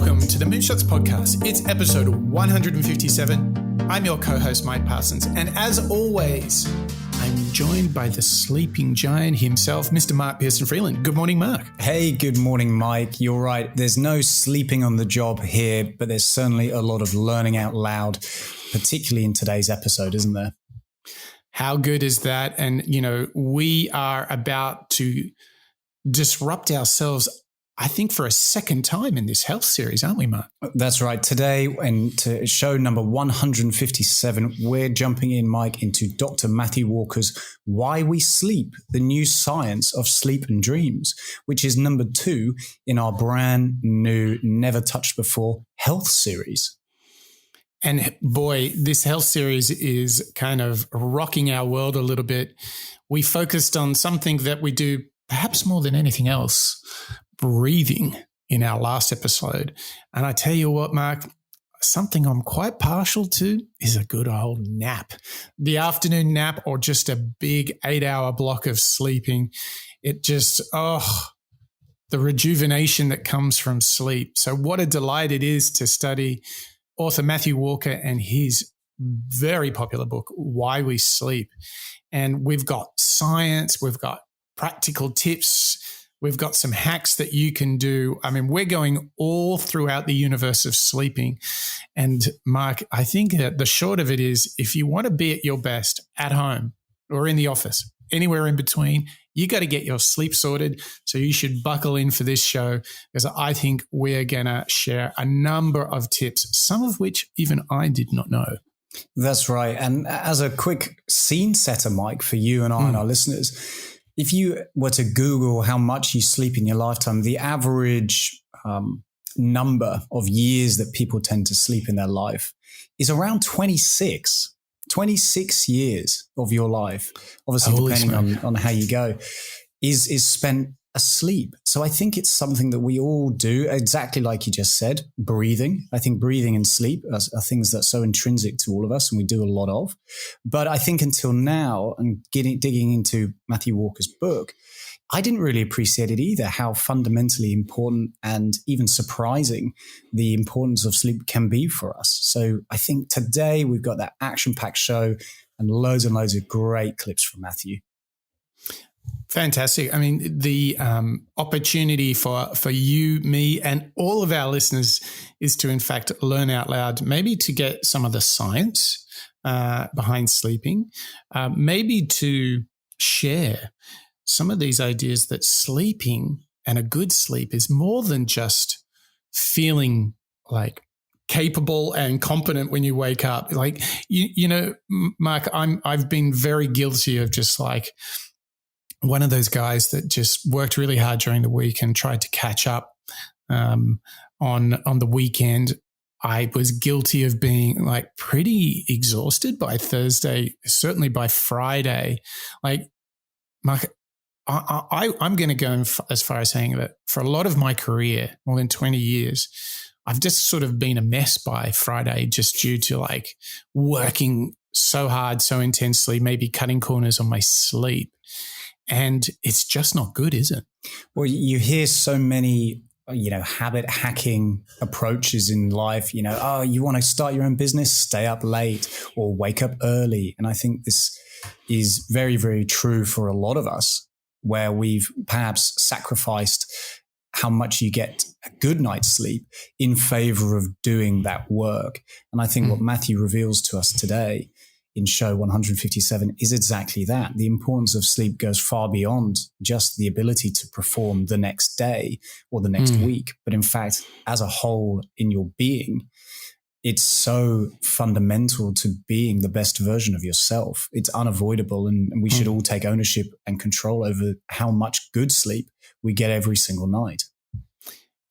Welcome to the Moonshots Podcast. It's episode 157. I'm your co-host, Mike Parsons. And as always, I'm joined by the sleeping giant himself, Mr. Mark Pearson-Freeland. Good morning, Mark. Hey, good morning, Mike. You're right. There's no sleeping on the job here, but there's certainly a lot of learning out loud, particularly in today's episode, isn't there? How good is that? And, we are about to disrupt ourselves, I think, for a second time in this health series, aren't we, Mark? That's right. Today, and to show number 157, we're jumping in, Mike, into Dr. Matthew Walker's Why We Sleep, the New Science of Sleep and Dreams, which is number 2 in our brand new, never touched before health series. And boy, this health series is kind of rocking our world a little bit. We focused on something that we do perhaps more than anything else, breathing, in our last episode. And I tell you what, Mark, something I'm quite partial to is a good old nap. The afternoon nap or just a big 8-hour block of sleeping. It just, the rejuvenation that comes from sleep. So what a delight it is to study author Matthew Walker and his very popular book, Why We Sleep. And we've got science, we've got practical tips, we've got some hacks that you can do. I mean, we're going all throughout the universe of sleeping. And Mark, I think that the short of it is, if you want to be at your best at home or in the office, anywhere in between, you got to get your sleep sorted. So you should buckle in for this show, because I think we're going to share a number of tips, some of which even I did not know. That's right. And as a quick scene setter, Mike, for you and I and our listeners, if you were to Google how much you sleep in your lifetime, the average number of years that people tend to sleep in their life is around 26 years of your life, obviously depending on how you go, is spent asleep. So I think it's something that we all do, exactly like you just said, breathing. I think breathing and sleep are things that are so intrinsic to all of us and we do a lot of. But I think until now, and digging into Matthew Walker's book, I didn't really appreciate it either, how fundamentally important and even surprising the importance of sleep can be for us. So I think today we've got that action-packed show and loads of great clips from Matthew. Fantastic. I mean, the opportunity for you, me, and all of our listeners is to, in fact, learn out loud, maybe to get some of the science behind sleeping, maybe to share some of these ideas that sleeping and a good sleep is more than just feeling like capable and competent when you wake up. Like, Mark, I've been very guilty of just like one of those guys that just worked really hard during the week and tried to catch up on the weekend. I was guilty of being like pretty exhausted by Thursday, certainly by Friday. Like, Mark, I'm going to go as far as saying that for a lot of my career, more than 20 years, I've just sort of been a mess by Friday, just due to like working so hard, so intensely, maybe cutting corners on my sleep. And it's just not good, is it? Well, you hear so many, habit hacking approaches in life, you want to start your own business, stay up late or wake up early. And I think this is very, very true for a lot of us, where we've perhaps sacrificed how much you get a good night's sleep in favor of doing that work. And I think what Matthew reveals to us today in show 157 is exactly that. The importance of sleep goes far beyond just the ability to perform the next day or the next week, but in fact, as a whole in your being, it's so fundamental to being the best version of yourself. It's unavoidable, and we should all take ownership and control over how much good sleep we get every single night.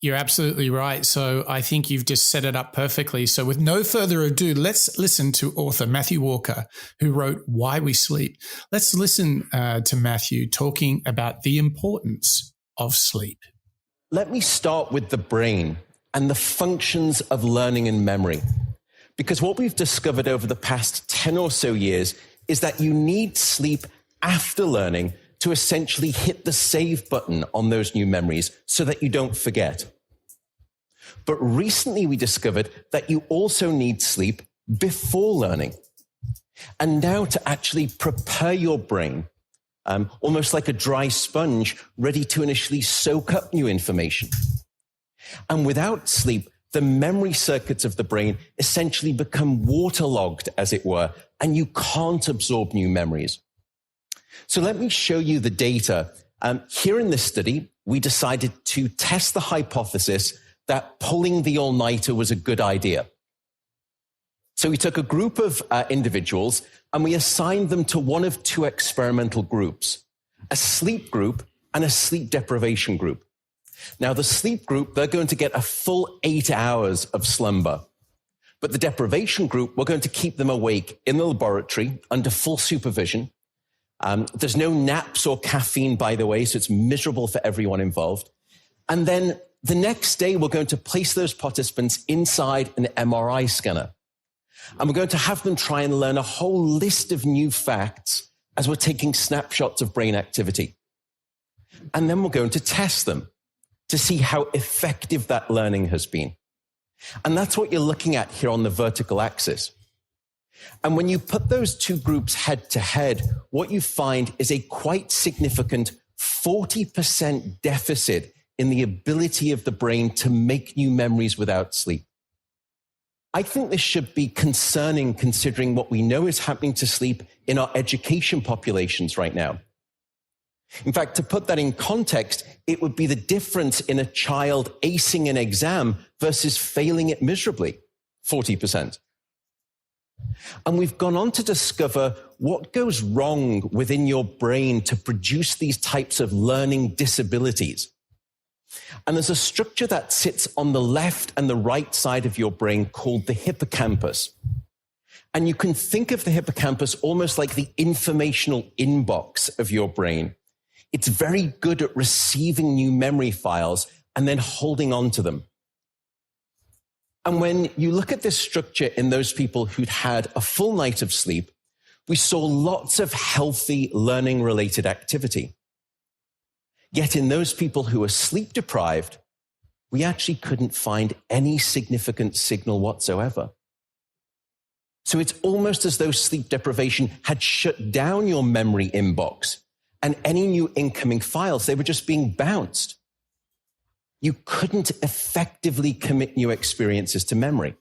You're absolutely right. So I think you've just set it up perfectly. So with no further ado, let's listen to author Matthew Walker, who wrote Why We Sleep. Let's listen to Matthew talking about the importance of sleep. Let me start with the brain and the functions of learning and memory. Because what we've discovered over the past 10 or so years is that you need sleep after learning to essentially hit the save button on those new memories so that you don't forget. But recently we discovered that you also need sleep before learning. And now to actually prepare your brain, almost like a dry sponge, ready to initially soak up new information. And without sleep, the memory circuits of the brain essentially become waterlogged, as it were, and you can't absorb new memories. So let me show you the data. Here in this study, we decided to test the hypothesis that pulling the all-nighter was a good idea. So we took a group of individuals and we assigned them to one of two experimental groups, a sleep group and a sleep deprivation group. Now, the sleep group, they're going to get a full 8 hours of slumber. But the deprivation group, we're going to keep them awake in the laboratory under full supervision. There's no naps or caffeine, by the way, so it's miserable for everyone involved. And then the next day, we're going to place those participants inside an MRI scanner. And we're going to have them try and learn a whole list of new facts as we're taking snapshots of brain activity. And then we're going to test them to see how effective that learning has been. And that's what you're looking at here on the vertical axis. And when you put those two groups head to head, what you find is a quite significant 40% deficit in the ability of the brain to make new memories without sleep. I think this should be concerning considering what we know is happening to sleep in our education populations right now. In fact, to put that in context, it would be the difference in a child acing an exam versus failing it miserably, 40%. And we've gone on to discover what goes wrong within your brain to produce these types of learning disabilities. And there's a structure that sits on the left and the right side of your brain called the hippocampus. And you can think of the hippocampus almost like the informational inbox of your brain. It's very good at receiving new memory files and then holding on to them. And when you look at this structure in those people who'd had a full night of sleep, we saw lots of healthy learning-related activity. Yet in those people who were sleep deprived, we actually couldn't find any significant signal whatsoever. So it's almost as though sleep deprivation had shut down your memory inbox, and any new incoming files, they were just being bounced. You couldn't effectively commit new experiences to memory.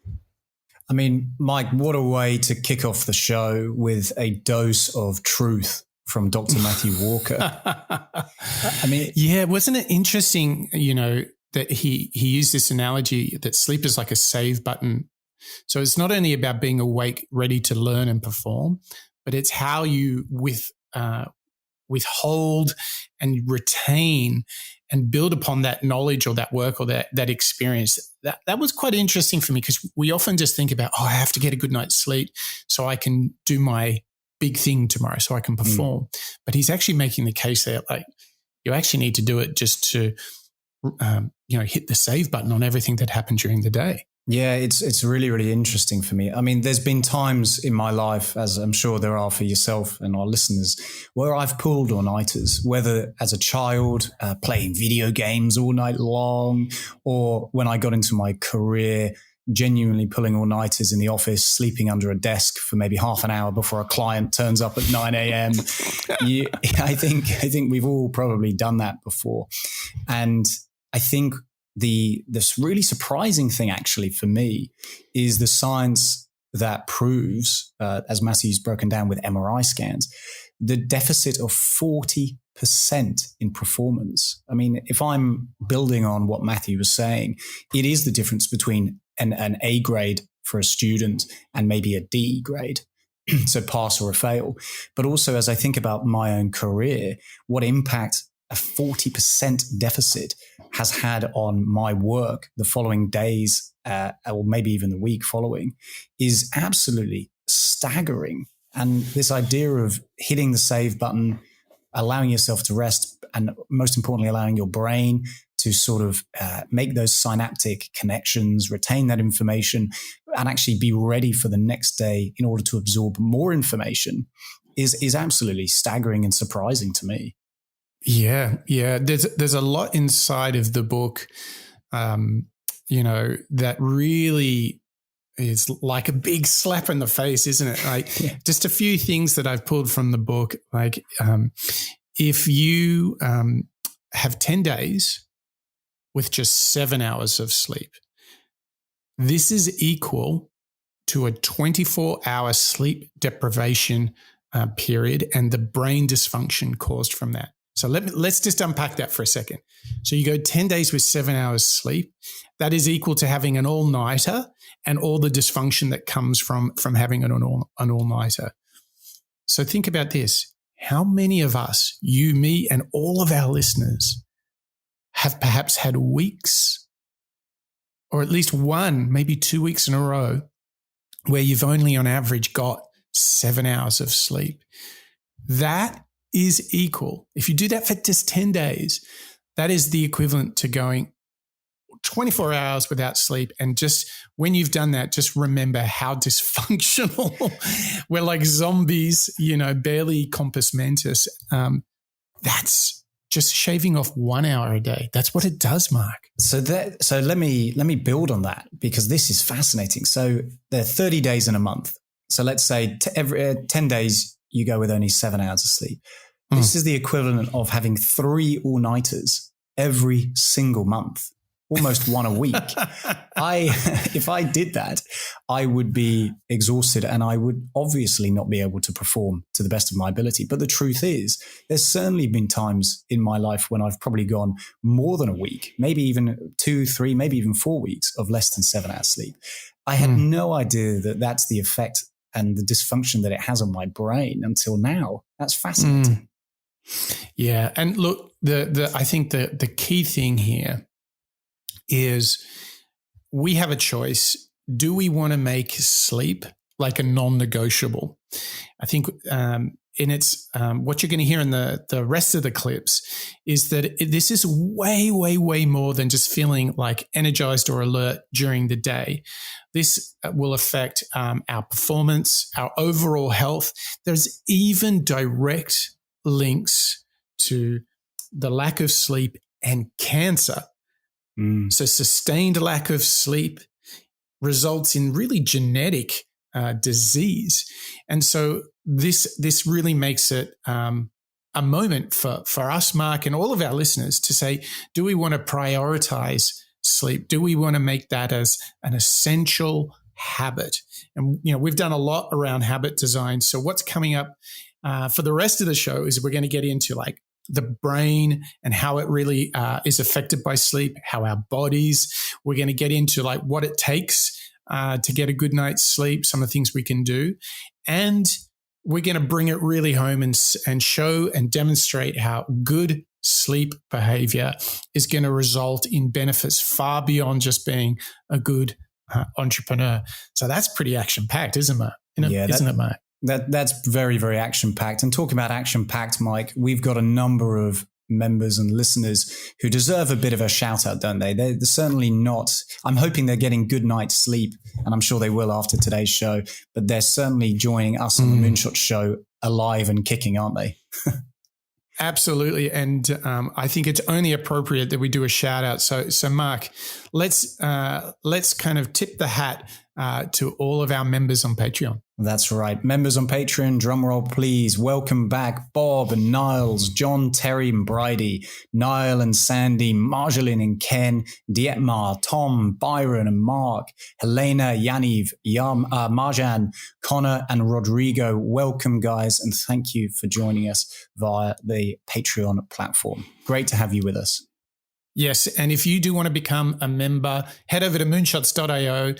I mean, Mike, what a way to kick off the show with a dose of truth from Dr. Matthew Walker. I mean, yeah, wasn't it interesting, that he used this analogy that sleep is like a save button. So it's not only about being awake, ready to learn and perform, but it's how you withhold and retain and build upon that knowledge or that work or that experience. That was quite interesting for me because we often just think about, I have to get a good night's sleep so I can do my big thing tomorrow, so I can perform. But he's actually making the case there, like you actually need to do it just to, hit the save button on everything that happened during the day. Yeah, it's really, really interesting for me. I mean, there's been times in my life, as I'm sure there are for yourself and our listeners, where I've pulled all-nighters, whether as a child, playing video games all night long, or when I got into my career, genuinely pulling all-nighters in the office, sleeping under a desk for maybe half an hour before a client turns up at 9 a.m. I think we've all probably done that before. And I think this really surprising thing actually for me is the science that proves, as Matthew's broken down with MRI scans, the deficit of 40% in performance. I mean, if I'm building on what Matthew was saying, it is the difference between an A grade for a student and maybe a D grade. So pass or a fail. But also, as I think about my own career, what impact a 40% deficit has had on my work the following days, or maybe even the week following, is absolutely staggering. And this idea of hitting the save button, allowing yourself to rest, and most importantly, allowing your brain to sort of make those synaptic connections, retain that information, and actually be ready for the next day in order to absorb more information is absolutely staggering and surprising to me. Yeah. There's a lot inside of the book. that really is like a big slap in the face, isn't it? Like just a few things that I've pulled from the book. Like if you have 10 days with just 7 hours of sleep, this is equal to a 24-hour sleep deprivation period and the brain dysfunction caused from that. So let's just unpack that for a second. So you go 10 days with 7 hours sleep. That is equal to having an all-nighter and all the dysfunction that comes from having an all-nighter. So think about this. How many of us, you, me, and all of our listeners, have perhaps had weeks or at least one, maybe 2 weeks in a row where you've only on average got 7 hours of sleep? That is equal. If you do that for just 10 days, that is the equivalent to going 24 hours without sleep. And just when you've done that, just remember how dysfunctional we're like zombies, barely compos mentis. That's just shaving off 1 hour a day. That's what it does, Mark. So let me build on that, because this is fascinating. So there are 30 days in a month. So let's say every 10 days you go with only 7 hours of sleep. This is the equivalent of having 3 all-nighters every single month, almost one a week. If I did that, I would be exhausted and I would obviously not be able to perform to the best of my ability. But the truth is, there's certainly been times in my life when I've probably gone more than a week, maybe even 2, 3, maybe even 4 weeks of less than 7 hours sleep. I had no idea that that's the effect and the dysfunction that it has on my brain until now. That's fascinating. Yeah. And look, I think the key thing here is we have a choice. Do we want to make sleep like a non-negotiable? I think what you're going to hear in the rest of the clips is that this is way, way, way more than just feeling like energized or alert during the day. This will affect our performance, our overall health. There's even direct links to the lack of sleep and cancer. So sustained lack of sleep results in really genetic disease. And so this really makes it a moment for us, Mark, and all of our listeners to say, do we want to prioritize sleep? Do we want to make that as an essential habit? And, we've done a lot around habit design. So what's coming up for the rest of the show is we're going to get into like the brain and how it really is affected by sleep, how our bodies, we're going to get into like what it takes to get a good night's sleep, some of the things we can do. And we're going to bring it really home and show and demonstrate how good sleep behavior is going to result in benefits far beyond just being a good entrepreneur. So that's pretty action-packed, isn't it, Mark? That's very, very action-packed. And talking about action-packed, Mike, we've got a number of members and listeners who deserve a bit of a shout-out, don't they? They're certainly not. I'm hoping they're getting good night's sleep, and I'm sure they will after today's show, but they're certainly joining us on the Moonshot Show alive and kicking, aren't they? Absolutely. And I think it's only appropriate that we do a shout out. So Mark, let's kind of tip the hat to all of our members on Patreon. That's right. Members on Patreon, drum roll, please. Welcome back, Bob and Niles, John, Terry and Bridie, Niall and Sandy, Marjolaine and Ken, Dietmar, Tom, Byron and Mark, Helena, Yaniv, Marjan, Connor and Rodrigo. Welcome, guys, and thank you for joining us via the Patreon platform. Great to have you with us. Yes, and if you do want to become a member, head over to moonshots.io,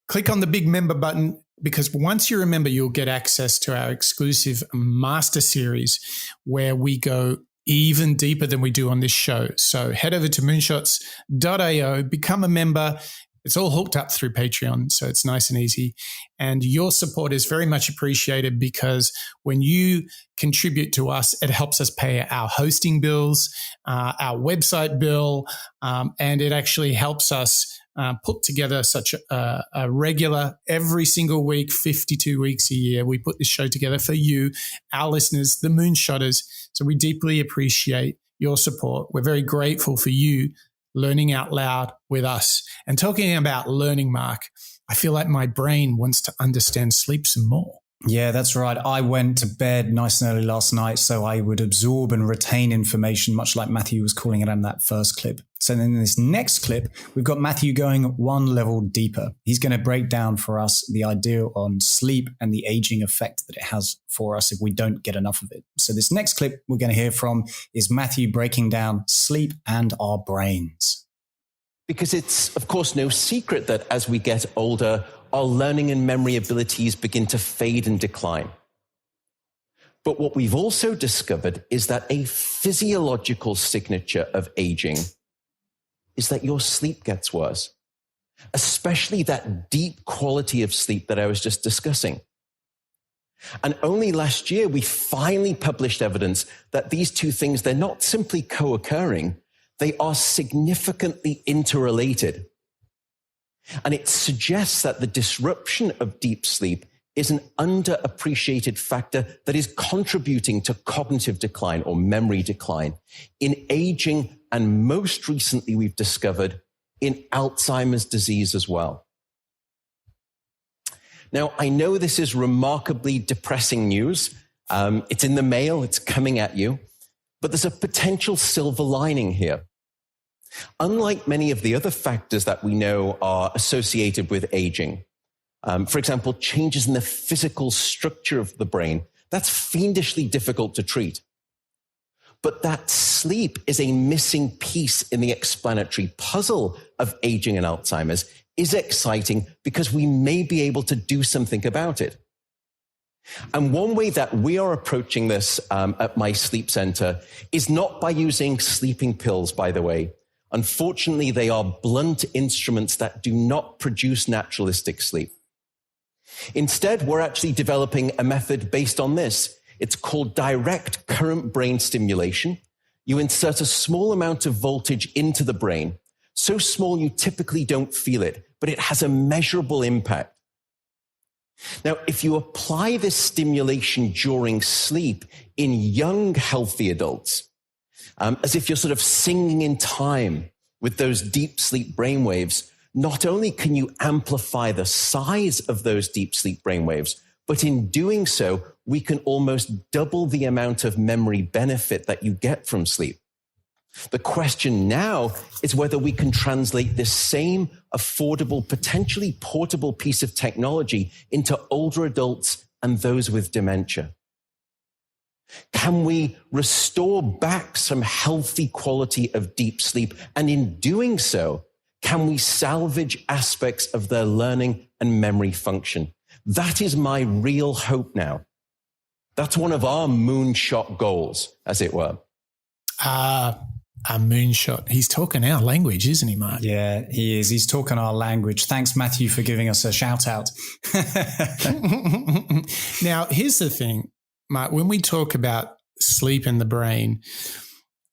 click on the big member button, because once you're a member, you'll get access to our exclusive master series where we go even deeper than we do on this show. So head over to moonshots.io, become a member. It's all hooked up through Patreon, so it's nice and easy. And your support is very much appreciated, because when you contribute to us, it helps us pay our hosting bills, our website bill, and it actually helps us put together such a regular, every single week, 52 weeks a year. We put this show together for you, our listeners, the Moonshotters. So we deeply appreciate your support. We're very grateful for you learning out loud with us. And talking about learning, Mark, I feel like my brain wants to understand sleep some more. Yeah, that's right. I went to bed nice and early last night so I would absorb and retain information, much like Matthew was calling it in that first clip. So then in this next clip, we've got Matthew going one level deeper. He's going to break down for us the idea on sleep and the aging effect that it has for us if we don't get enough of it. So this next clip we're going to hear from is Matthew breaking down sleep and our brains. Because it's, of course, no secret that as we get older, our learning and memory abilities begin to fade and decline. But what we've also discovered is that a physiological signature of aging is that your sleep gets worse, especially that deep quality of sleep that I was just discussing. And only last year, we finally published evidence that these two things, they're not simply co-occurring, they are significantly interrelated. And it suggests that the disruption of deep sleep is an underappreciated factor that is contributing to cognitive decline or memory decline in aging, and most recently we've discovered in Alzheimer's disease as well. Now, I know this is remarkably depressing news. It's in the mail, it's coming at you, but there's a potential silver lining here. Unlike many of the other factors that we know are associated with aging, for example, changes in the physical structure of the brain, that's fiendishly difficult to treat. But that sleep is a missing piece in the explanatory puzzle of aging and Alzheimer's is exciting because we may be able to do something about it. And one way that we are approaching this at my sleep center is not by using sleeping pills, by the way. Unfortunately, they are blunt instruments that do not produce naturalistic sleep. Instead, we're actually developing a method based on this. It's called direct current brain stimulation. You insert a small amount of voltage into the brain, so small you typically don't feel it, but it has a measurable impact. Now, if you apply this stimulation during sleep in young, healthy adults, as if you're sort of singing in time with those deep sleep brainwaves, not only can you amplify the size of those deep sleep brainwaves, but in doing so, we can almost double the amount of memory benefit that you get from sleep. The question now is whether we can translate this same affordable, potentially portable piece of technology into older adults and those with dementia. Can we restore back some healthy quality of deep sleep? And in doing so, can we salvage aspects of their learning and memory function? That is my real hope now. That's one of our moonshot goals, as it were. A moonshot. He's talking our language, isn't he, Mark? Yeah, he is. He's talking our language. Thanks, Matthew, for giving us a shout out. Now, here's the thing, Mark, when we talk about sleep in the brain,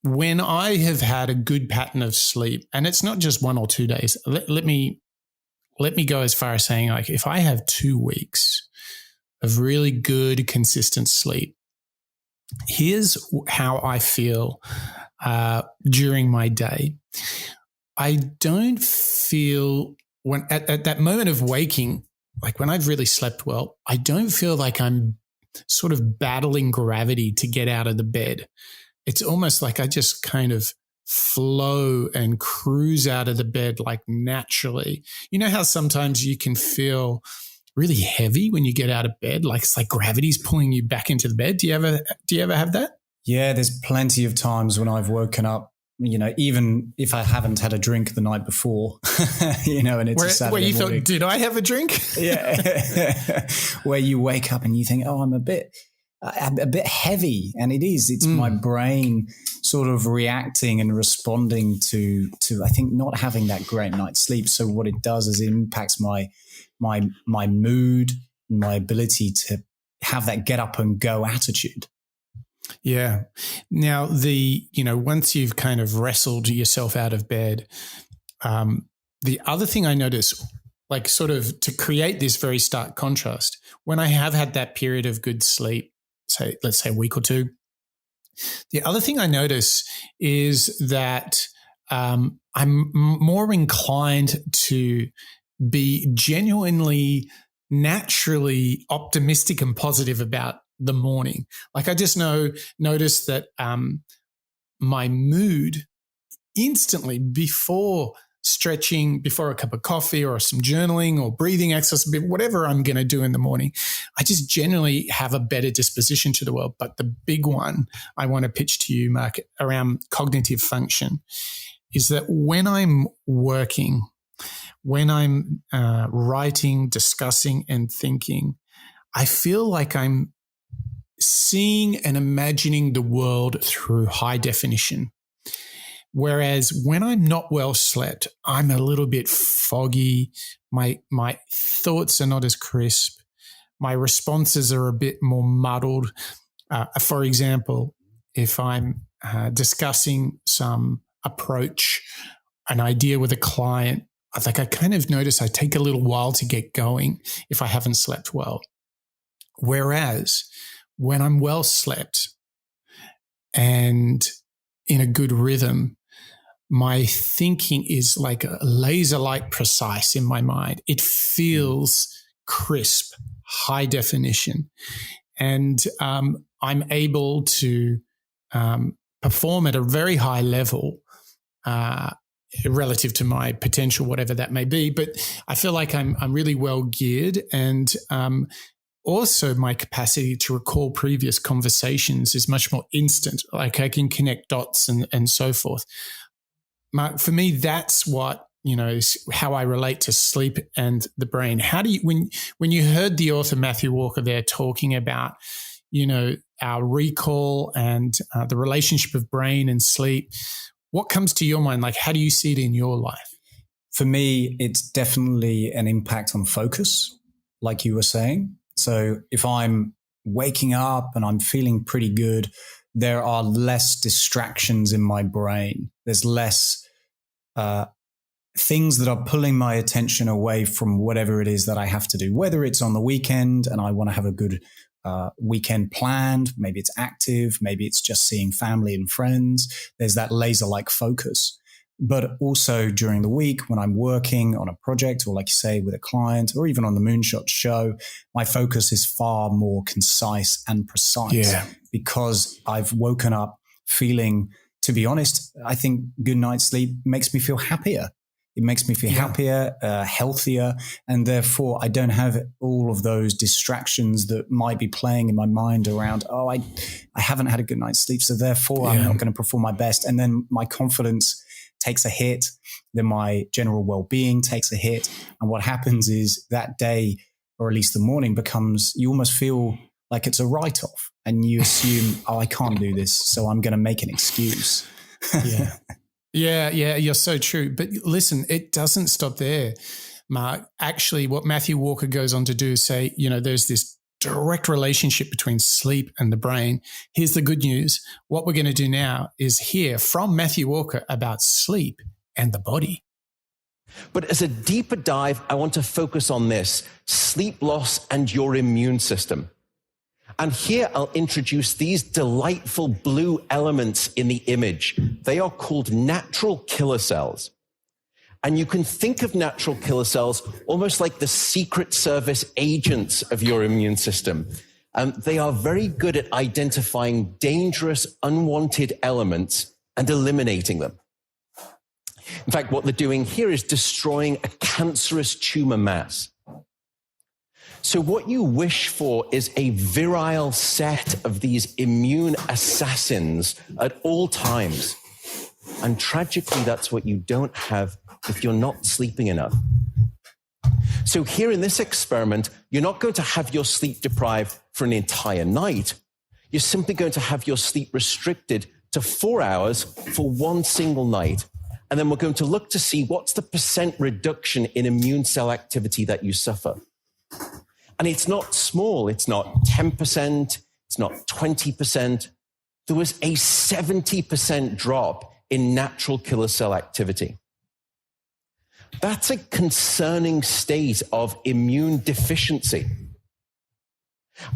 when I have had a good pattern of sleep, and it's not just 1 or 2 days, let me go as far as saying, like, if I have 2 weeks of really good, consistent sleep, here's how I feel during my day. I don't feel, when at that moment of waking, like when I've really slept well, I don't feel like I'm sort of battling gravity to get out of the bed. It's almost like I just kind of flow and cruise out of the bed like naturally. You know how sometimes you can feel really heavy when you get out of bed, like it's like gravity's pulling you back into the bed? Do you ever have that? Yeah, there's plenty of times when I've woken up, you know, even if I haven't had a drink the night before, you know, and it's a Saturday where you morning. thought, did I have a drink? Yeah. Where you wake up and you think, oh, I'm a bit heavy. And it is, it's my brain sort of reacting and responding to, I think, not having that great night's sleep. So what it does is it impacts my mood, my ability to have that get up and go attitude. Yeah. Now, once you've kind of wrestled yourself out of bed, the other thing I notice, like sort of to create this very stark contrast, when I have had that period of good sleep, let's say a week or 2, the other thing I notice is that I'm more inclined to be genuinely, naturally optimistic and positive about the morning. Like I just notice that my mood instantly before stretching, before a cup of coffee or some journaling or breathing exercise, whatever I'm going to do in the morning, I just generally have a better disposition to the world. But the big one I want to pitch to you, Mark, around cognitive function is that when I'm working, when I'm writing, discussing, and thinking, I feel like I'm seeing and imagining the world through high definition. Whereas when I'm not well slept, I'm a little bit foggy. My thoughts are not as crisp. My responses are a bit more muddled. For example, if I'm discussing some approach, an idea with a client, I kind of notice I take a little while to get going if I haven't slept well. Whereas when I'm well slept and in a good rhythm, my thinking is like a laser-like precise in my mind. It feels crisp, high definition. And I'm able to perform at a very high level relative to my potential, whatever that may be. But I feel like I'm really well geared, and also my capacity to recall previous conversations is much more instant. Like I can connect dots and so forth. Mark, for me, that's what, is how I relate to sleep and the brain. How do you, when you heard the author Matthew Walker there talking about, our recall and the relationship of brain and sleep, what comes to your mind? Like, how do you see it in your life? For me, it's definitely an impact on focus, like you were saying. So if I'm waking up and I'm feeling pretty good, there are less distractions in my brain. There's less things that are pulling my attention away from whatever it is that I have to do, whether it's on the weekend and I want to have a good weekend planned. Maybe it's active. Maybe it's just seeing family and friends. There's that laser-like focus. But also during the week when I'm working on a project, or like you say, with a client, or even on the Moonshot show, my focus is far more concise and precise because I've woken up feeling, to be honest, I think good night's sleep makes me feel happier. It makes me feel happier, healthier, and therefore I don't have all of those distractions that might be playing in my mind around, I haven't had a good night's sleep, so therefore I'm not going to perform my best. And then my confidence takes a hit, then my general well-being takes a hit. And what happens is that day, or at least the morning, becomes, you almost feel like it's a write-off, and you assume, I can't do this, so I'm going to make an excuse. Yeah, you're so true. But listen, it doesn't stop there, Mark. Actually, what Matthew Walker goes on to do is say, there's this direct relationship between sleep and the brain. Here's the good news. What we're going to do now is hear from Matthew Walker about sleep and the body. But as a deeper dive, I want to focus on this: sleep loss and your immune system. And here I'll introduce these delightful blue elements in the image. They are called natural killer cells. And you can think of natural killer cells almost like the Secret Service agents of your immune system. They are very good at identifying dangerous, unwanted elements and eliminating them. In fact, what they're doing here is destroying a cancerous tumor mass. So what you wish for is a virile set of these immune assassins at all times. And tragically, that's what you don't have if you're not sleeping enough. So here in this experiment, you're not going to have your sleep deprived for an entire night. You're simply going to have your sleep restricted to 4 hours for one single night. And then we're going to look to see what's the % reduction in immune cell activity that you suffer. And it's not small. It's not 10%. It's not 20%. There was a 70% drop in natural killer cell activity. That's a concerning state of immune deficiency.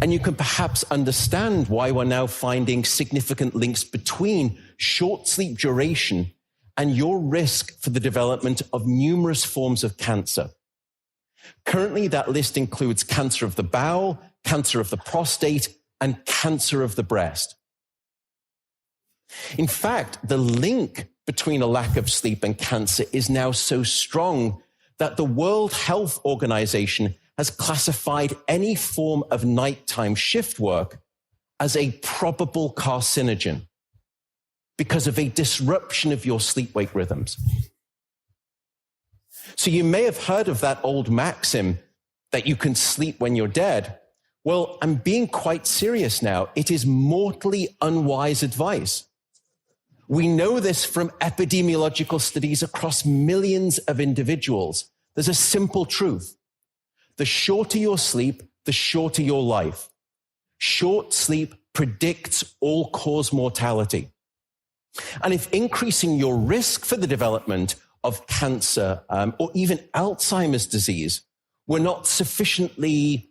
And you can perhaps understand why we're now finding significant links between short sleep duration and your risk for the development of numerous forms of cancer. Currently, that list includes cancer of the bowel, cancer of the prostate, and cancer of the breast. In fact, the link between a lack of sleep and cancer is now so strong that the World Health Organization has classified any form of nighttime shift work as a probable carcinogen because of a disruption of your sleep-wake rhythms. So you may have heard of that old maxim that you can sleep when you're dead. Well, I'm being quite serious now. It is mortally unwise advice. We know this from epidemiological studies across millions of individuals. There's a simple truth. The shorter your sleep, the shorter your life. Short sleep predicts all-cause mortality. And if increasing your risk for the development of cancer or even Alzheimer's disease were not sufficiently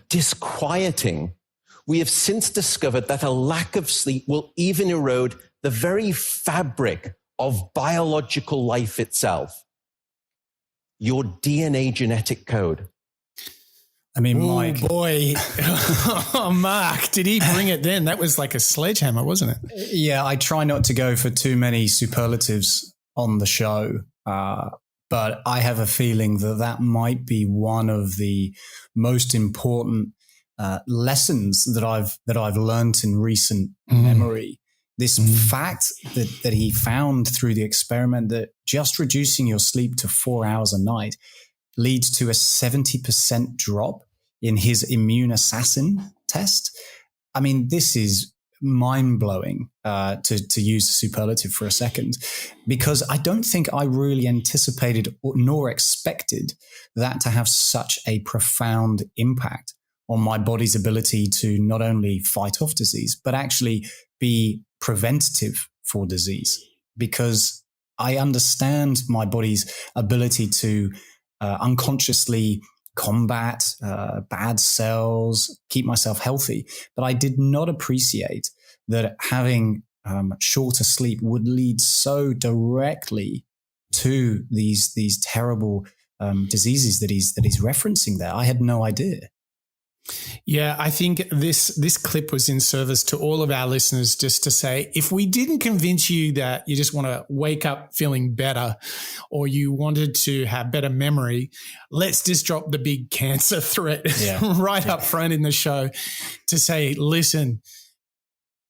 disquieting, we have since discovered that a lack of sleep will even erode the very fabric of biological life itself, your DNA genetic code. I mean, oh, Mike. Boy. Oh, Mark, did he bring it then? That was like a sledgehammer, wasn't it? Yeah, I try not to go for too many superlatives on the show, but I have a feeling that might be one of the most important lessons that I've learned in recent memory. This fact that he found through the experiment that just reducing your sleep to 4 hours a night leads to a 70% drop in his immune assassin test. I mean, this is mind-blowing, to use the superlative for a second, because I don't think I really anticipated nor expected that to have such a profound impact on my body's ability to not only fight off disease, but actually be preventative for disease, because I understand my body's ability to unconsciously combat bad cells, keep myself healthy. But I did not appreciate that having shorter sleep would lead so directly to these terrible diseases that he's referencing there. I had no idea. Yeah, I think this clip was in service to all of our listeners, just to say, if we didn't convince you that you just want to wake up feeling better or you wanted to have better memory, let's just drop the big cancer threat right up front in the show to say, listen,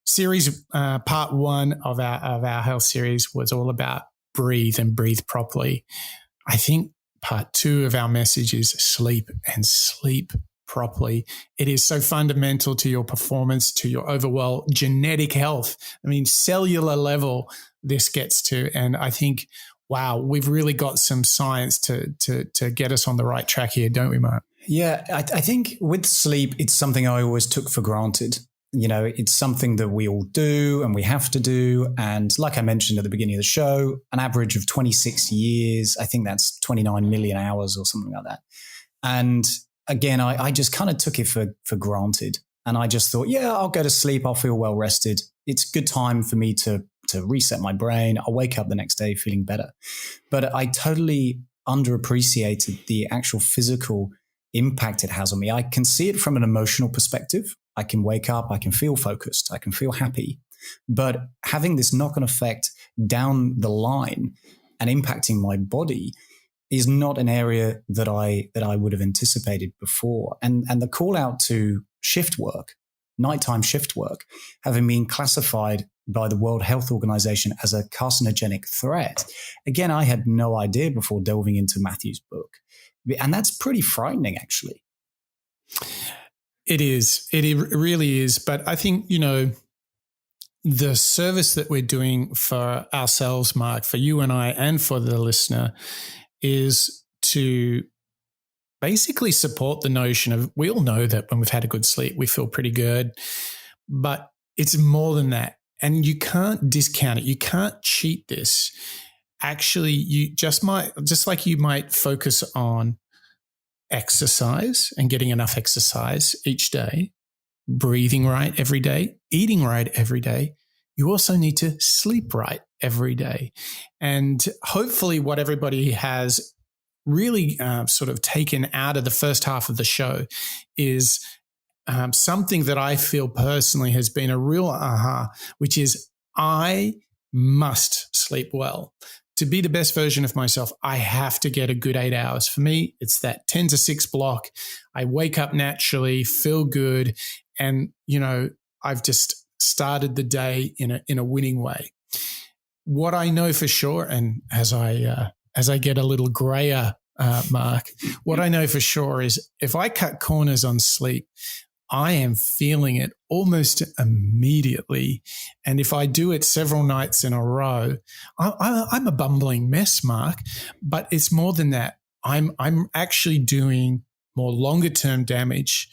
series part 1 of our health series was all about breathe and breathe properly. I think part 2 of our message is sleep and sleep properly. It is so fundamental to your performance, to your overall genetic health. I mean, cellular level this gets to. And I think, wow, we've really got some science to get us on the right track here, don't we, Mark? Yeah, I think with sleep, it's something I always took for granted. You know, it's something that we all do and we have to do. And like I mentioned at the beginning of the show, an average of 26 years, I think that's 29 million hours or something like that. And again, I just kind of took it for granted. And I just thought, yeah, I'll go to sleep. I'll feel well rested. It's a good time for me to reset my brain. I'll wake up the next day feeling better. But I totally underappreciated the actual physical impact it has on me. I can see it from an emotional perspective. I can wake up, I can feel focused, I can feel happy. But having this knock-on effect down the line and impacting my body is not an area that I would have anticipated before. And the call out to shift work, nighttime shift work, having been classified by the World Health Organization as a carcinogenic threat. Again, I had no idea before delving into Matthew's book. And that's pretty frightening, actually. It is. It really is. But I think, you know, the service that we're doing for ourselves, Mark, for you and I, and for the listener, is to basically support the notion of, we all know that when we've had a good sleep, we feel pretty good, but it's more than that. And you can't discount it. You can't cheat this. Actually, you just like you might focus on exercise and getting enough exercise each day, breathing right every day, eating right every day, you also need to sleep right every day. And hopefully what everybody has really sort of taken out of the first half of the show is something that I feel personally has been a real aha, which is I must sleep well. To be the best version of myself, I have to get a good 8 hours. For me, it's that 10 to 6 block. I wake up naturally, feel good, and, I've just started the day in a winning way. What I know for sure, and as I get a little grayer, Mark, what I know for sure is if I cut corners on sleep, I am feeling it almost immediately. And if I do it several nights in a row, I'm a bumbling mess, Mark. But it's more than that. I'm actually doing more longer term damage.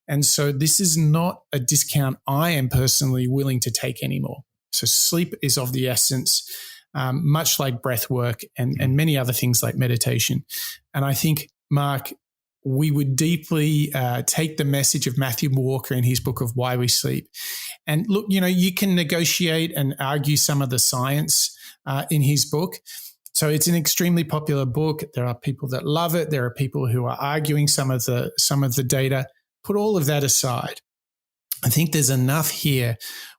And so this is not a discount I am personally willing to take anymore. So sleep is of the essence, much like breath work and many other things like meditation. And I think, Mark, we would deeply take the message of Matthew Walker in his book of Why We Sleep. And look, you can negotiate and argue some of the science in his book. So it's an extremely popular book. There are people that love it. There are people who are arguing some of the data. Put all of that aside. I think there's enough here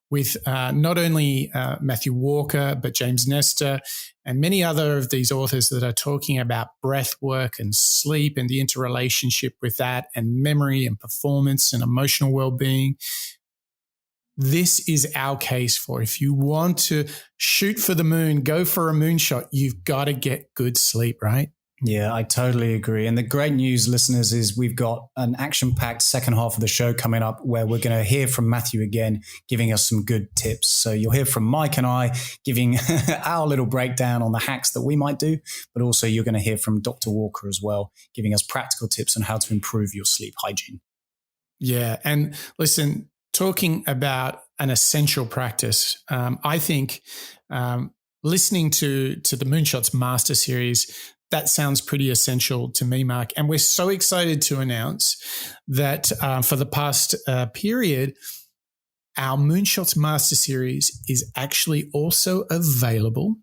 with not only Matthew Walker, but James Nestor and many other of these authors that are talking about breath work and sleep and the interrelationship with that and memory and performance and emotional well-being. This is our case for if you want to shoot for the moon, go for a moonshot, you've got to get good sleep, right? Yeah, I totally agree. And the great news, listeners, is we've got an action-packed second half of the show coming up where we're going to hear from Matthew again, giving us some good tips. So you'll hear from Mike and I giving our little breakdown on the hacks that we might do, but also you're going to hear from Dr. Walker as well, giving us practical tips on how to improve your sleep hygiene. Yeah. And listen, talking about an essential practice, I think listening to the Moonshots Master Series, that sounds pretty essential to me, Mark. And we're so excited to announce that for the past period, our Moonshots Master Series is actually also available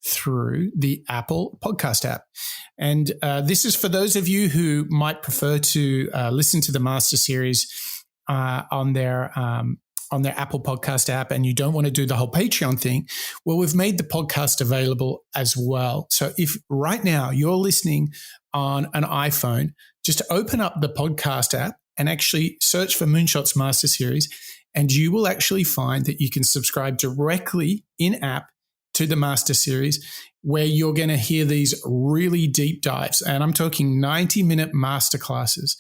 through the Apple podcast app. And this is for those of you who might prefer to listen to the Master Series on their Apple podcast app and you don't want to do the whole Patreon thing. Well, we've made the podcast available as well. So if right now you're listening on an iPhone, just open up the podcast app and actually search for Moonshots Master Series, and you will actually find that you can subscribe directly in app to the Master Series, where you're going to hear these really deep dives. And I'm talking 90-minute masterclasses,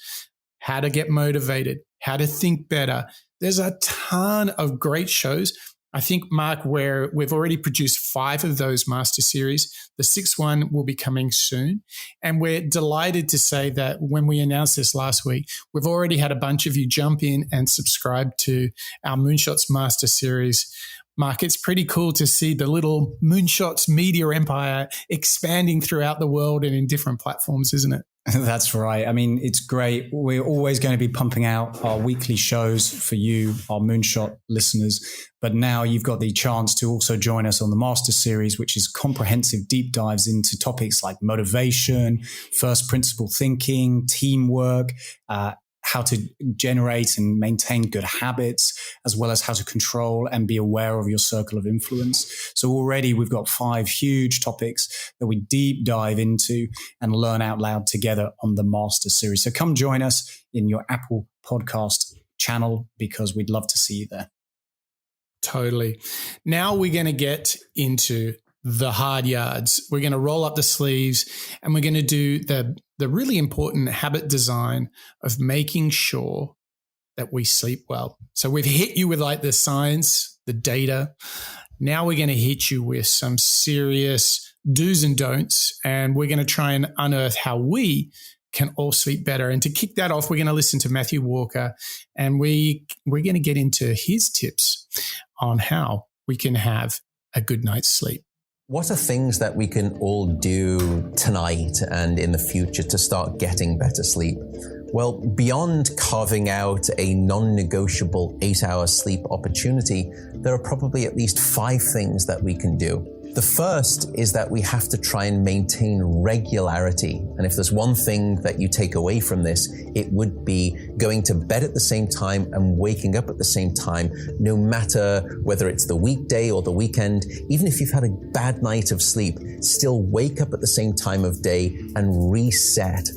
how to get motivated, how to think better. There's a ton of great shows. I think, Mark, where we've already produced 5 of those master series. The 6th one will be coming soon. And we're delighted to say that when we announced this last week, we've already had a bunch of you jump in and subscribe to our Moonshots Master Series. Mark, it's pretty cool to see the little Moonshots media empire expanding throughout the world and in different platforms, isn't it? That's right. I mean, it's great. We're always going to be pumping out our weekly shows for you, our Moonshot listeners. But now you've got the chance to also join us on the Master Series, which is comprehensive deep dives into topics like motivation, first principle thinking, teamwork, how to generate and maintain good habits, as well as how to control and be aware of your circle of influence. So already we've got 5 huge topics that we deep dive into and learn out loud together on the Master Series. So come join us in your Apple podcast channel, because we'd love to see you there. Totally. Now we're going to get into the hard yards. We're going to roll up the sleeves and we're going to do the really important habit design of making sure that we sleep well. So we've hit you with like the science, the data. Now we're going to hit you with some serious do's and don'ts, and we're going to try and unearth how we can all sleep better. And to kick that off, we're going to listen to Matthew Walker, and we're going to get into his tips on how we can have a good night's sleep. What are things that we can all do tonight and in the future to start getting better sleep? Well, beyond carving out a non-negotiable 8-hour sleep opportunity, there are probably at least 5 things that we can do. The first is that we have to try and maintain regularity. And if there's one thing that you take away from this, it would be going to bed at the same time and waking up at the same time, no matter whether it's the weekday or the weekend. Even if you've had a bad night of sleep, still wake up at the same time of day and reset.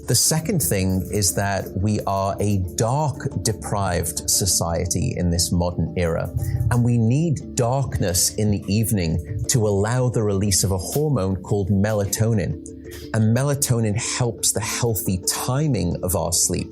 The second thing is that we are a dark-deprived society in this modern era, and we need darkness in the evening to allow the release of a hormone called melatonin. And melatonin helps the healthy timing of our sleep.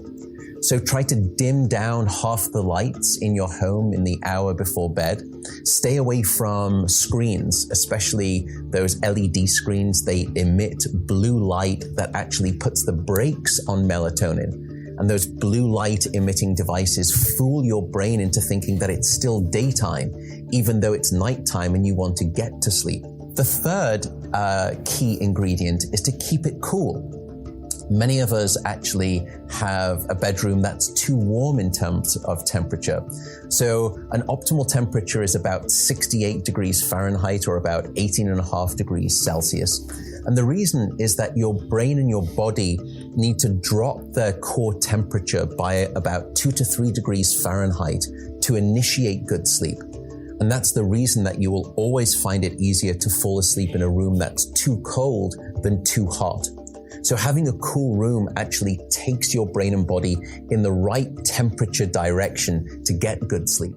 So try to dim down half the lights in your home in the hour before bed. Stay away from screens, especially those LED screens. They emit blue light that actually puts the brakes on melatonin. And those blue light emitting devices fool your brain into thinking that it's still daytime, even though it's nighttime and you want to get to sleep. The third key ingredient is to keep it cool. Many of us actually have a bedroom that's too warm in terms of temperature. So an optimal temperature is about 68 degrees Fahrenheit or about 18.5 degrees Celsius. And the reason is that your brain and your body need to drop their core temperature by about 2 to 3 degrees Fahrenheit to initiate good sleep. And that's the reason that you will always find it easier to fall asleep in a room that's too cold than too hot. So having a cool room actually takes your brain and body in the right temperature direction to get good sleep.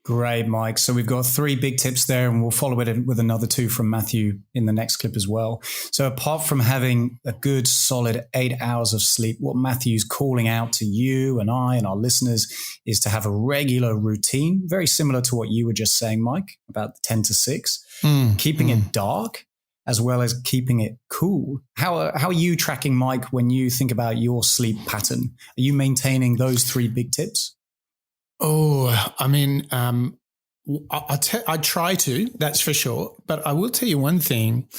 Great, Mike. So we've got 3 big tips there, and we'll follow it with another 2 from Matthew in the next clip as well. So apart from having a good solid 8 hours of sleep, what Matthew's calling out to you and I and our listeners is to have a regular routine, very similar to what you were just saying, Mike, about 10 to 6, keeping it dark, as well as keeping it cool. How are you tracking, Mike, when you think about your sleep pattern? Are you maintaining those 3 big tips? Oh, I mean, I try to, that's for sure. But I will tell you one thing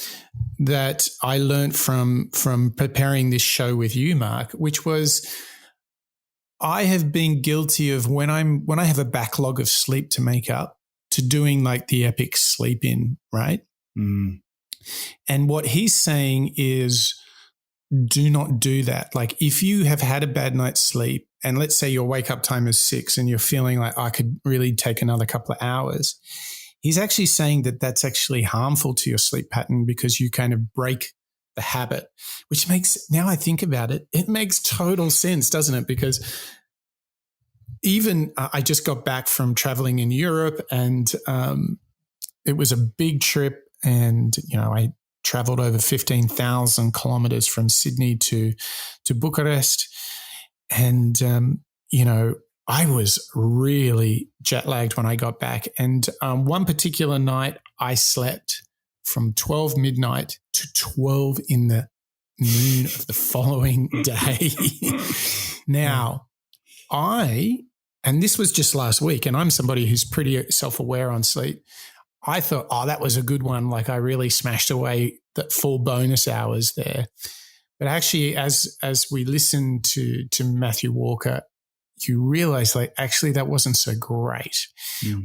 that I learned from preparing this show with you, Mark, which was I have been guilty of when I have a backlog of sleep to make up, to doing like the epic sleep in, right? And what he's saying is do not do that. Like if you have had a bad night's sleep and let's say your wake up time is 6 and you're feeling like I could really take another couple of hours, he's actually saying that that's actually harmful to your sleep pattern because you kind of break the habit, which makes, now I think about it, it makes total sense, doesn't it? Because even I just got back from traveling in Europe and it was a big trip. And, you know, I traveled over 15,000 kilometers from Sydney to Bucharest. And, you know, I was really jet lagged when I got back. And one particular night I slept from 12 midnight to 12 in the noon of the following day. Now, and this was just last week, and I'm somebody who's pretty self-aware on sleep. I thought, oh, that was a good one. Like I really smashed away that 4 bonus hours there. But actually, as we listened to Matthew Walker, you realize like actually that wasn't so great.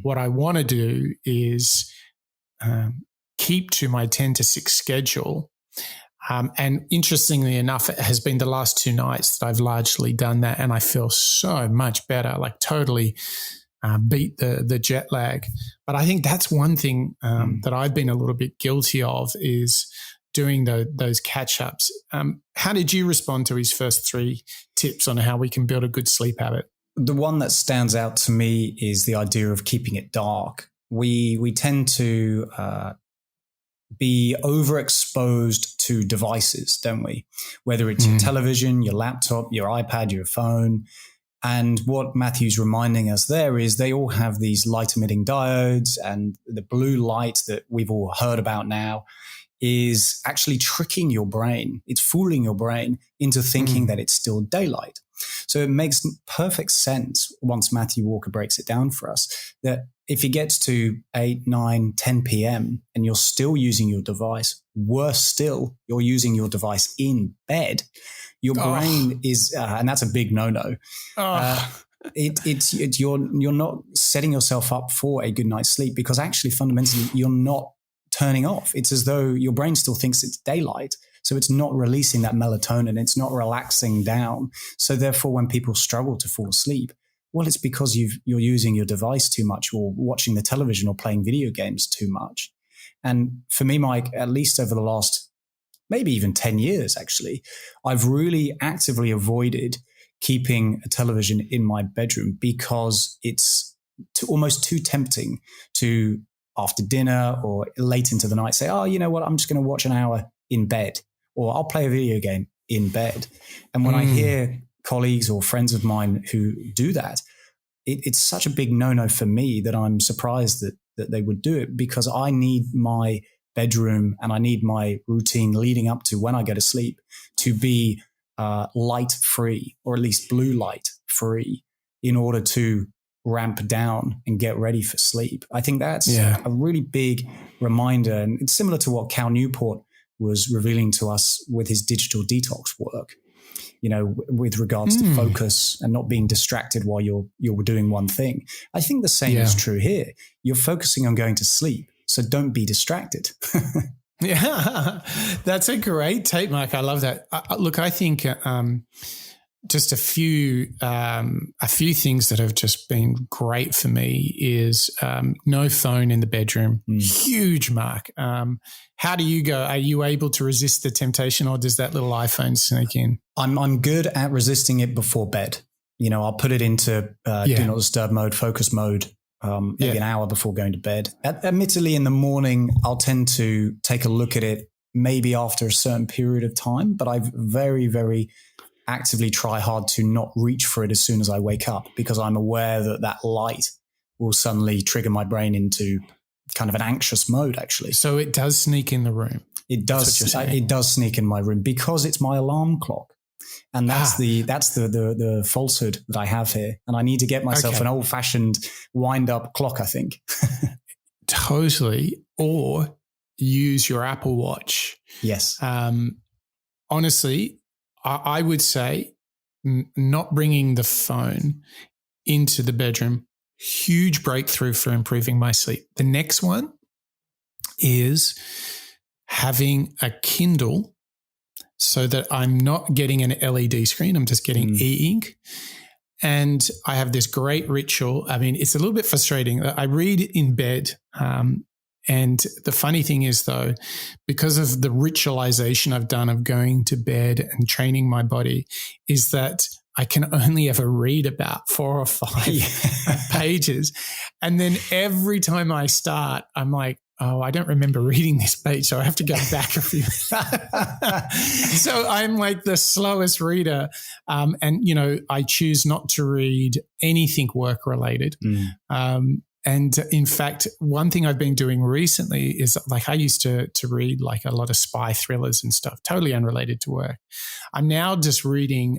What I want to do is keep to my 10 to 6 schedule. And interestingly enough, it has been the last 2 nights that I've largely done that, and I feel so much better, like totally beat the jet lag. But I think that's one thing that I've been a little bit guilty of is doing those catch-ups. How did you respond to his first 3 tips on how we can build a good sleep habit? The one that stands out to me is the idea of keeping it dark. We tend to be overexposed to devices, don't we? Whether it's your television, your laptop, your iPad, your phone. And what Matthew's reminding us there is they all have these light-emitting diodes, and the blue light that we've all heard about now is actually tricking your brain. It's fooling your brain into thinking that it's still daylight. So it makes perfect sense once Matthew Walker breaks it down for us that if it gets to 8, 9, 10 p.m. and you're still using your device, worse still, you're using your device in bed, your brain is, and that's a big no-no. You're not setting yourself up for a good night's sleep because actually fundamentally you're not turning off. It's as though your brain still thinks it's daylight. So it's not releasing that melatonin. It's not relaxing down. So therefore, when people struggle to fall asleep, well, it's because you're using your device too much, or watching the television, or playing video games too much. And for me, Mike, at least over the last maybe even 10 years, actually, I've really actively avoided keeping a television in my bedroom because it's almost too tempting to, after dinner or late into the night, say, oh, you know what, I'm just going to watch an hour in bed, or I'll play a video game in bed. And when I hear colleagues or friends of mine who do that, it's such a big no-no for me that I'm surprised that they would do it, because I need my bedroom and I need my routine leading up to when I go to sleep to be light free, or at least blue light free, in order to ramp down and get ready for sleep. I think that's a really big reminder. And it's similar to what Cal Newport was revealing to us with his digital detox work, you know, with regards to focus and not being distracted while you're doing one thing. I think the same is true here. You're focusing on going to sleep, so don't be distracted. Yeah, that's a great take, Mike. I love that. Look, I think just a few things that have just been great for me is no phone in the bedroom. Huge, Mark. How do you go? Are you able to resist the temptation, or does that little iPhone sneak in? I'm good at resisting it before bed. You know, I'll put it into do not disturb mode, focus mode, maybe an hour before going to bed. Admittedly, in the morning, I'll tend to take a look at it maybe after a certain period of time, but I very, very actively try hard to not reach for it as soon as I wake up, because I'm aware that light will suddenly trigger my brain into kind of an anxious mode, actually. So it does sneak in the room. It does. It does sneak in my room because it's my alarm clock. And that's the falsehood that I have here. And I need to get myself an old-fashioned wind-up clock, I think. Totally. Or use your Apple Watch. Yes. Honestly, I would say not bringing the phone into the bedroom, huge breakthrough for improving my sleep. The next one is having a Kindle, so that I'm not getting an LED screen. I'm just getting e-ink. And I have this great ritual. I mean, it's a little bit frustrating. I read in bed. And the funny thing is, though, because of the ritualization I've done of going to bed and training my body, is that I can only ever read about 4 or 5 pages. And then every time I start, I'm like, oh, I don't remember reading this page, so I have to go back a few. So I'm like the slowest reader. And, you know, I choose not to read anything work-related. And in fact, one thing I've been doing recently is, like, I used to read like a lot of spy thrillers and stuff, totally unrelated to work. I'm now just reading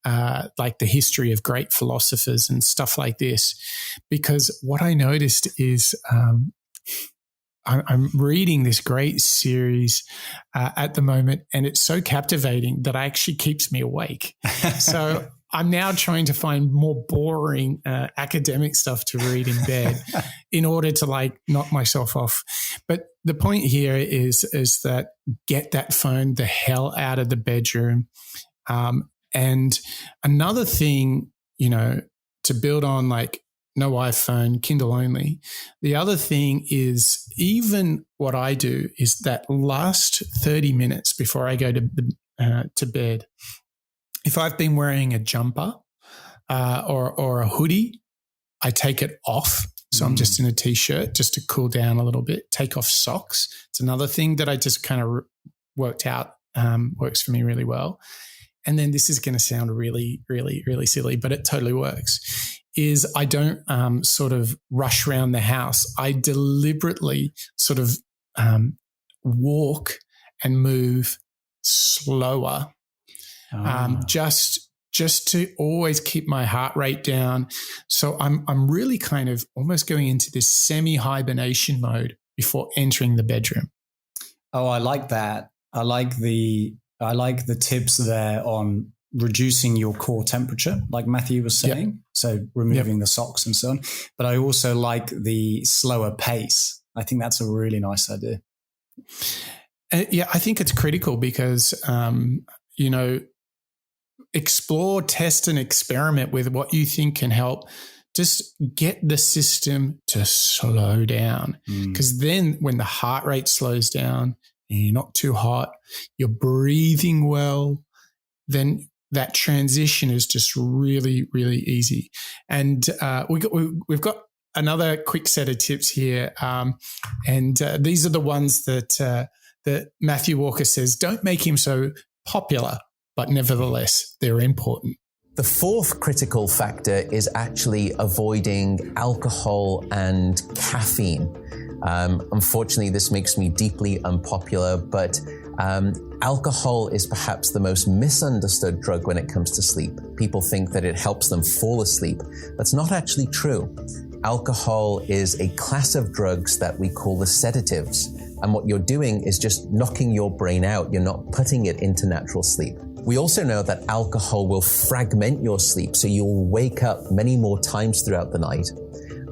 like the history of great philosophers and stuff like this, because what I noticed is I'm reading this great series at the moment, and it's so captivating that it actually keeps me awake. So I'm now trying to find more boring academic stuff to read in bed in order to like knock myself off. But the point here is that get that phone the hell out of the bedroom. And another thing, you know, to build on, like, no iPhone, Kindle only. The other thing is, even what I do is that last 30 minutes before I go to bed, if I've been wearing a jumper or a hoodie, I take it off. So I'm just in a T-shirt just to cool down a little bit. Take off socks. It's another thing that I just kind of worked out, works for me really well. And then this is going to sound really, really, really silly, but it totally works, is I don't sort of rush around the house. I deliberately sort of walk and move slower, just to always keep my heart rate down. So I'm really kind of almost going into this semi-hibernation mode before entering the bedroom. Oh, I like that. I like the tips there on reducing your core temperature, like Matthew was saying. Yep. So removing the socks and so on. But I also like the slower pace. I think that's a really nice idea. Yeah, I think it's critical because, explore, test, and experiment with what you think can help. Just get the system to slow down, because then when the heart rate slows down and you're not too hot, you're breathing well, then that transition is just really, really easy. And we've got another quick set of tips here, and these are the ones that Matthew Walker says don't make him so popular, but nevertheless they're important. The fourth critical factor is actually avoiding alcohol and caffeine. Unfortunately, this makes me deeply unpopular, but alcohol is perhaps the most misunderstood drug when it comes to sleep. People think that it helps them fall asleep. That's not actually true. Alcohol is a class of drugs that we call the sedatives. And what you're doing is just knocking your brain out. You're not putting it into natural sleep. We also know that alcohol will fragment your sleep, so you'll wake up many more times throughout the night.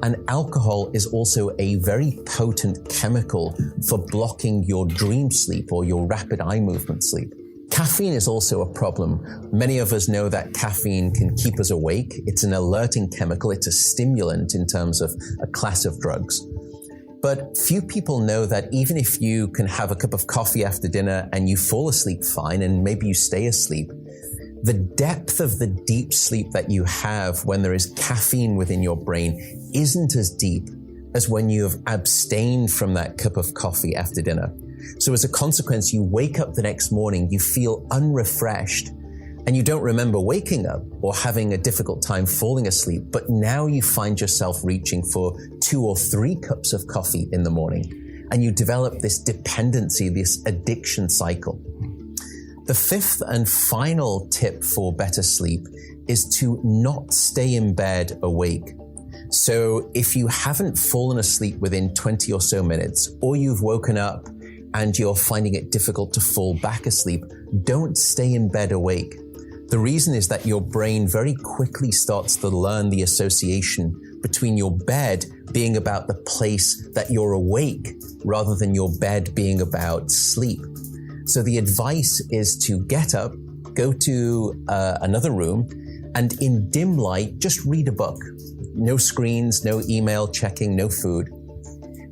And alcohol is also a very potent chemical for blocking your dream sleep or your rapid eye movement sleep. Caffeine is also a problem. Many of us know that caffeine can keep us awake. It's an alerting chemical. It's a stimulant in terms of a class of drugs. But few people know that even if you can have a cup of coffee after dinner and you fall asleep fine and maybe you stay asleep, the depth of the deep sleep that you have when there is caffeine within your brain isn't as deep as when you have abstained from that cup of coffee after dinner. So as a consequence, you wake up the next morning, you feel unrefreshed, and you don't remember waking up or having a difficult time falling asleep, but now you find yourself reaching for 2 or 3 cups of coffee in the morning, and you develop this dependency, this addiction cycle. The fifth and final tip for better sleep is to not stay in bed awake. So if you haven't fallen asleep within 20 or so minutes, or you've woken up and you're finding it difficult to fall back asleep, don't stay in bed awake. The reason is that your brain very quickly starts to learn the association between your bed being about the place that you're awake rather than your bed being about sleep. So the advice is to get up, go to another room, and in dim light, just read a book. No screens, no email checking, no food.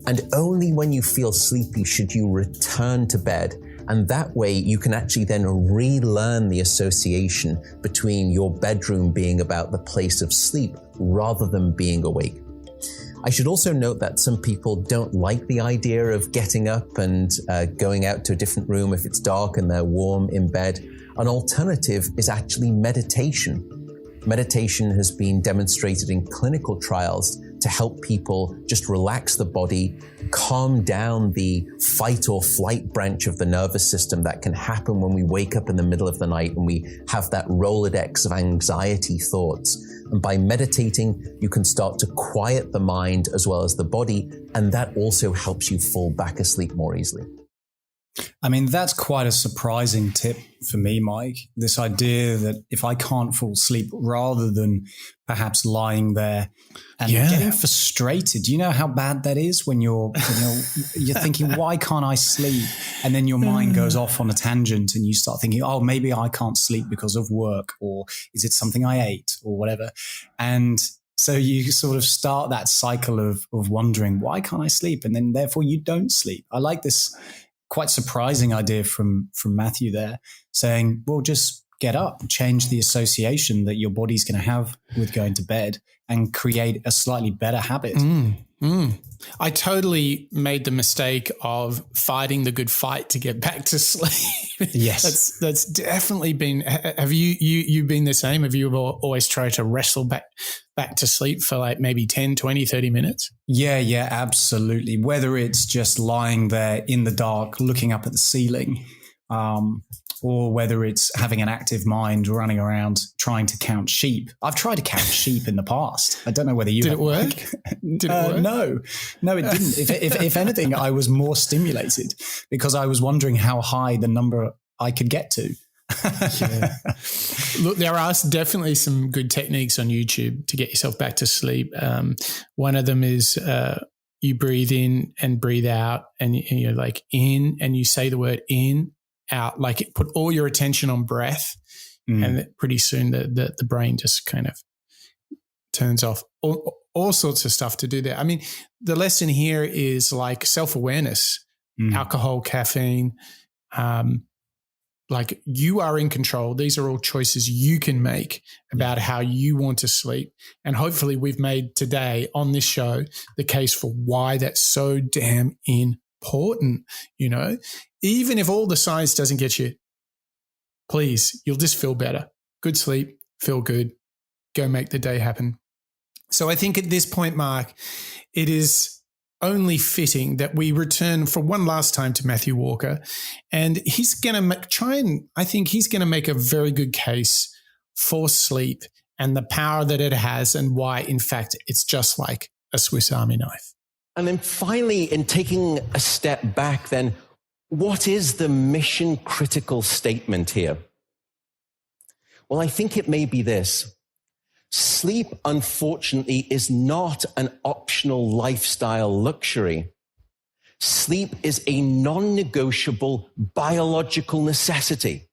And only when you feel sleepy should you return to bed. And that way you can actually then relearn the association between your bedroom being about the place of sleep rather than being awake. I should also note that some people don't like the idea of getting up and going out to a different room if it's dark and they're warm in bed. An alternative is actually meditation. Meditation has been demonstrated in clinical trials to help people just relax the body, calm down the fight or flight branch of the nervous system that can happen when we wake up in the middle of the night and we have that Rolodex of anxiety thoughts. And by meditating, you can start to quiet the mind as well as the body, and that also helps you fall back asleep more easily. I mean, that's quite a surprising tip for me, Mike. This idea that if I can't fall asleep, rather than perhaps lying there and getting frustrated, you know how bad that is when you're thinking, why can't I sleep? And then your mind goes off on a tangent and you start thinking, oh, maybe I can't sleep because of work, or is it something I ate or whatever? And so you sort of start that cycle of wondering, why can't I sleep? And then therefore you don't sleep. I like this quite surprising idea from Matthew there, saying, well, just get up, change the association that your body's going to have with going to bed and create a slightly better habit. I totally made the mistake of fighting the good fight to get back to sleep. Yes. That's definitely been, have you been the same? Have you always tried to wrestle back to sleep for like maybe 10, 20, 30 minutes? Yeah, absolutely. Whether it's just lying there in the dark, looking up at the ceiling, or whether it's having an active mind running around trying to count sheep. I've tried to count sheep in the past. I don't know whether you Did it work? Did it work? No, it didn't. If anything, I was more stimulated because I was wondering how high the number I could get to. Look, there are definitely some good techniques on YouTube to get yourself back to sleep. One of them is you breathe in and breathe out, and you're like in, and you say the word in, out, like put all your attention on breath, and pretty soon the brain just kind of turns off. All sorts of stuff to do there. I mean, the lesson here is like self-awareness, alcohol, caffeine, like you are in control. These are all choices you can make about how you want to sleep. And hopefully we've made today on this show the case for why that's so damn important. You know, even if all the science doesn't get you, please, you'll just feel better. Good sleep, feel good, go make the day happen. So I think at this point, Mark, it is only fitting that we return for one last time to Matthew Walker, and he's going to I think he's going to make a very good case for sleep and the power that it has, and why, in fact, it's just like a Swiss Army knife. And then finally, in taking a step back, then what is the mission critical statement here? Well, I think it may be this. Sleep, unfortunately, is not an optional lifestyle luxury. Sleep is a non-negotiable biological necessity.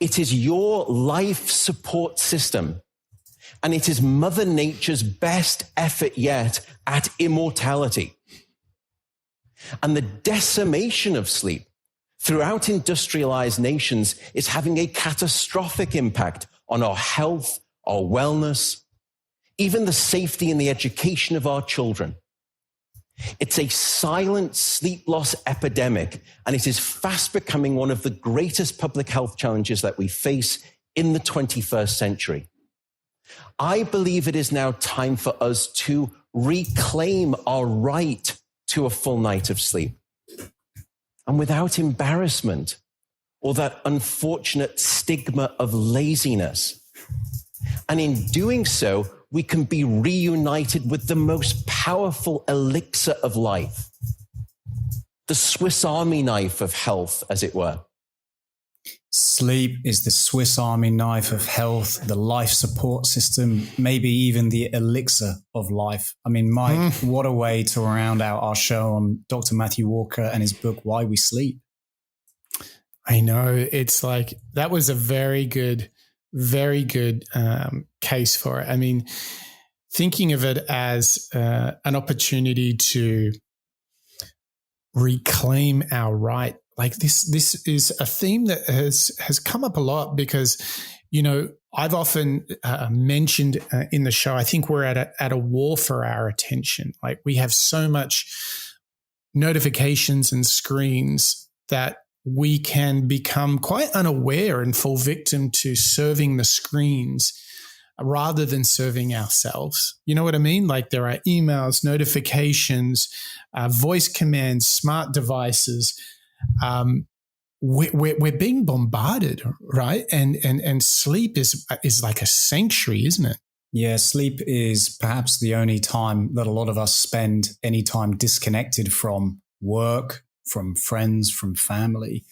It is your life support system, and it is Mother Nature's best effort yet at immortality. And the decimation of sleep throughout industrialized nations is having a catastrophic impact on our health, our wellness, even the safety and the education of our children. It's a silent sleep loss epidemic, and it is fast becoming one of the greatest public health challenges that we face in the 21st century. I believe it is now time for us to reclaim our right to a full night of sleep, and without embarrassment or that unfortunate stigma of laziness. And in doing so, we can be reunited with the most powerful elixir of life, the Swiss Army knife of health, as it were. Sleep is the Swiss Army knife of health, the life support system, maybe even the elixir of life. I mean, Mike, what a way to round out our show on Dr. Matthew Walker and his book, Why We Sleep. I know. It's like, that was a very good case for it. I mean, thinking of it as an opportunity to reclaim our right. Like this is a theme that has come up a lot because, you know, I've often mentioned in the show, I think we're at a war for our attention. Like we have so much notifications and screens that we can become quite unaware and fall victim to serving the screens rather than serving ourselves. You know what I mean? Like there are emails, notifications, voice commands, smart devices. We're being bombarded, right? And sleep is like a sanctuary, isn't it? Yeah, sleep is perhaps the only time that a lot of us spend any time disconnected from work, from friends, from family,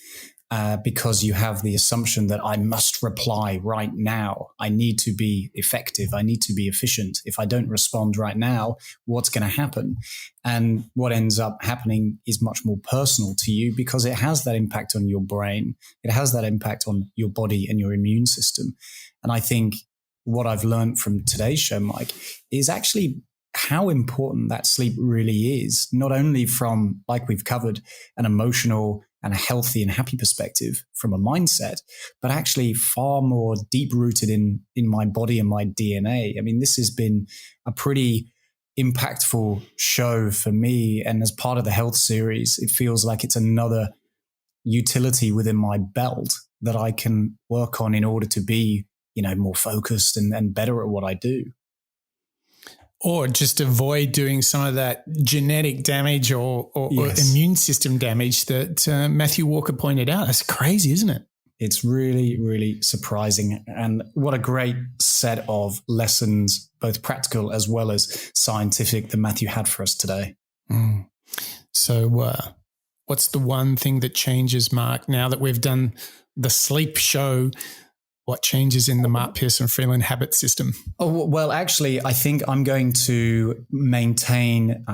because you have the assumption that I must reply right now. I need to be effective. I need to be efficient. If I don't respond right now, what's going to happen? And what ends up happening is much more personal to you because it has that impact on your brain. It has that impact on your body and your immune system. And I think what I've learned from today's show, Mike, is actually how important that sleep really is, not only from, like we've covered, an emotional and a healthy and happy perspective from a mindset, but actually far more deep-rooted in my body and my DNA. I mean, this has been a pretty impactful show for me. And as part of the health series, it feels like it's another utility within my belt that I can work on in order to be, you know, more focused and better at what I do. Or just avoid doing some of that genetic damage or Yes. immune system damage that Matthew Walker pointed out. That's crazy, isn't it? It's really, really surprising. And what a great set of lessons, both practical as well as scientific, that Matthew had for us today. So what's the one thing that changes, Mark, now that we've done the sleep show what changes in the Mark Pearson Freeland habit system? Oh, well, actually, I think I'm going to maintain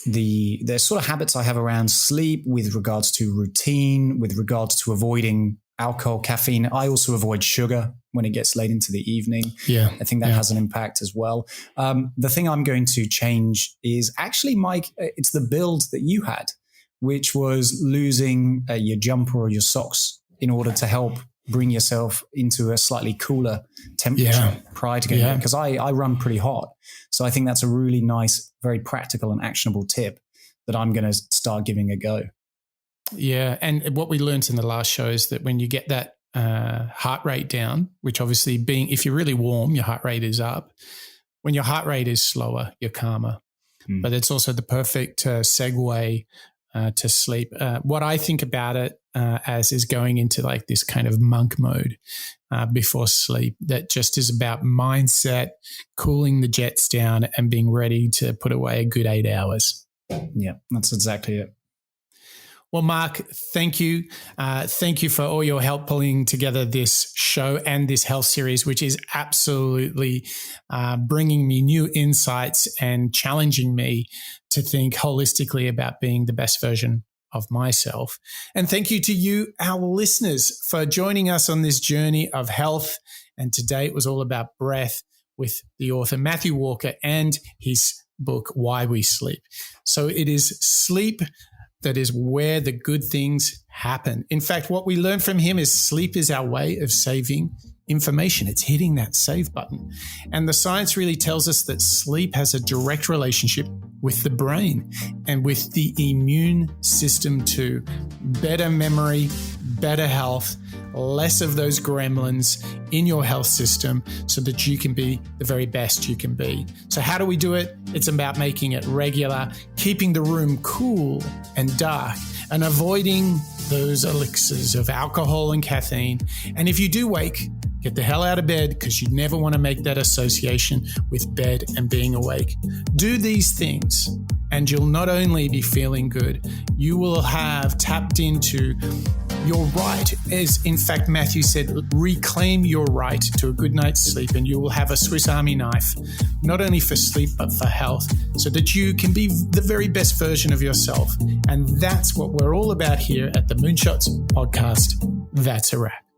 the sort of habits I have around sleep with regards to routine, with regards to avoiding alcohol, caffeine. I also avoid sugar when it gets late into the evening. Yeah, I think that has an impact as well. The thing I'm going to change is actually, Mike, it's the build that you had, which was losing your jumper or your socks in order to help bring yourself into a slightly cooler temperature prior to getting there, because I run pretty hot. So I think that's a really nice, very practical and actionable tip that I'm going to start giving a go. Yeah. And what we learned in the last show is that when you get that heart rate down, which obviously if you're really warm, your heart rate is up. When your heart rate is slower, you're calmer. But it's also the perfect segue to sleep. What I think about it as is going into like this kind of monk mode before sleep that just is about mindset, cooling the jets down and being ready to put away a good 8 hours. Yeah, that's exactly it. Well, Mark, thank you. Thank you for all your help pulling together this show and this health series, which is absolutely bringing me new insights and challenging me to think holistically about being the best version of myself. And thank you to you, our listeners, for joining us on this journey of health. And today it was all about breath with the author Matthew Walker and his book, Why We Sleep. So it is sleep that is where the good things happen. In fact, what we learned from him is sleep is our way of saving information. It's hitting that save button. And the science really tells us that sleep has a direct relationship with the brain and with the immune system too. Better memory, better health, less of those gremlins in your health system so that you can be the very best you can be. So how do we do it? It's about making it regular, keeping the room cool and dark, and avoiding those elixirs of alcohol and caffeine. And if you do wake, get the hell out of bed, because you never want to make that association with bed and being awake. Do these things and you'll not only be feeling good, you will have tapped into your right, as in fact Matthew said, reclaim your right to a good night's sleep, and you will have a Swiss Army knife, not only for sleep but for health, so that you can be the very best version of yourself. And that's what we're all about here at the Moonshots Podcast. That's a wrap.